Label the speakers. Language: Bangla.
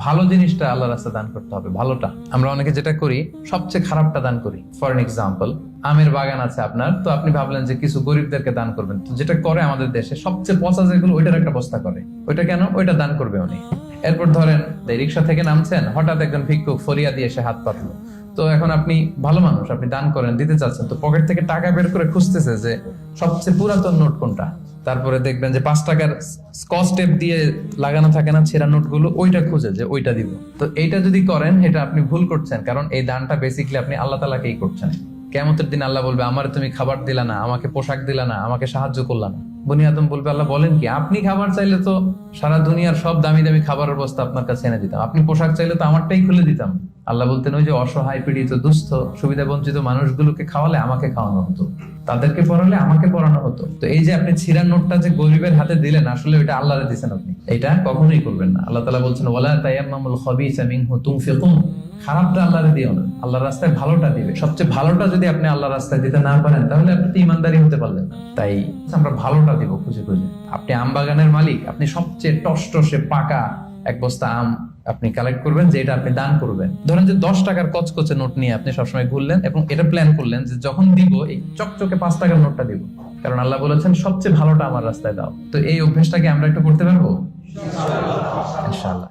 Speaker 1: ভালো জিনিসটা আল্লাহ রাস্তায় দান করতে হবে, ভালোটা। আমরা অনেকে যেটা করি, সবচেয়ে খারাপটা দান করি। ফর এন এক্সাম্পল, আমের বাগান আছে আপনার, তো আপনি ভাবলেন যে কিছু গরিবদেরকে দান করবেন। তো যেটা করে আমাদের দেশে সবচেয়ে পচা যেগুলো, ওইটার একটা বস্তা করে। ওইটা কেন? ওইটা দান করবে উনি। এরপর ধরেন রিক্সা থেকে নামছেন, হঠাৎ একজন ভিক্ষুক ফরিয়া দিয়ে এসে হাত পাতলো। তো এখন আপনি ভালো মানুষ, আপনি দান করেন, দিতে চাচ্ছেন, তো পকেট থেকে টাকা বের করে খুঁজতেছে যে সবচেয়ে পুরাতন নোট কোনটা। তারপরে দেখবেন যে 5 টাকার স্কচ টেপ দিয়ে লাগানো থাকে না ছেঁড়া নোটগুলো, ওইটা খুঁজে যে ওইটা দিব। তো এইটা যদি করেন, এটা আপনি ভুল করছেন, কারণ এই দানটা বেসিক্যালি আপনি আল্লাহ তাআলাকেই করছেন। কিয়ামতের দিন আল্লাহ বলবে, আমারে তুমি খাবার দিলা না, আমাকে পোশাক দিলা না, আমাকে সাহায্য করলা না। বনি আদম বলবে, আল্লাহ বলেন কি? আপনি খাবার চাইলে তো সারা দুনিয়ার সব দামি দামি খাবারের বস্তা আপনার কাছে এনে দিতাম, আপনি পোশাক চাইলে তো আমারটাই খুলে দিতাম। আল্লাহ বলতেন, ওই যে অসহায়, পীড়িত, দুস্থ, সুবিধা বঞ্চিত মানুষগুলোকে খাওয়ালে আমাকে খাওয়ানো হতো, তাদেরকে পড়ালে আমাকে পড়ানো হতো। তো এই যে আপনি ছিঁড়ার নোটটা যে গরিবের হাতে দিলেন, আসলে ওইটা আল্লাহরে দিয়েছেন আপনি, এটা কখনোই করবেন না। আল্লাহ তাআলা বলছেন, ওয়ালা তায়াম্মামুল খাবিসা মিনহু তুনফিকুন, খারাপটা আল্লাহরে দিও না, আল্লাহর রাস্তায় ভালোটা দিবে। সবচেয়ে ভালোটা যদি আপনি আল্লাহর রাস্তায় দিতে না পারেন, তাহলে আপনি তো ইমানদারি হতে পারলেন না। তাই আমরা ভালোটা দিব খুঁজে খুঁজে। আপনি আম বাগানের মালিক, আপনি সবচেয়ে টসটসে পাকা এক বস্তা আম আপনি কালেক্ট করবেন, যে এটা আপনি দান করবেন। ধরেন যে 10 টাকার কচকচে নোট নিয়ে আপনি সবসময় ঘুরলেন এবং এটা প্ল্যান করলেন যে যখন দিব, এই চকচকে 5 টাকার নোটটা দিব, কারণ আল্লাহ বলেছেন সবচেয়ে ভালোটা আমার রাস্তায় দাও। তো এই অভ্যেসটাকে আমরা একটু করতে পারবো ইনশাআল্লাহ।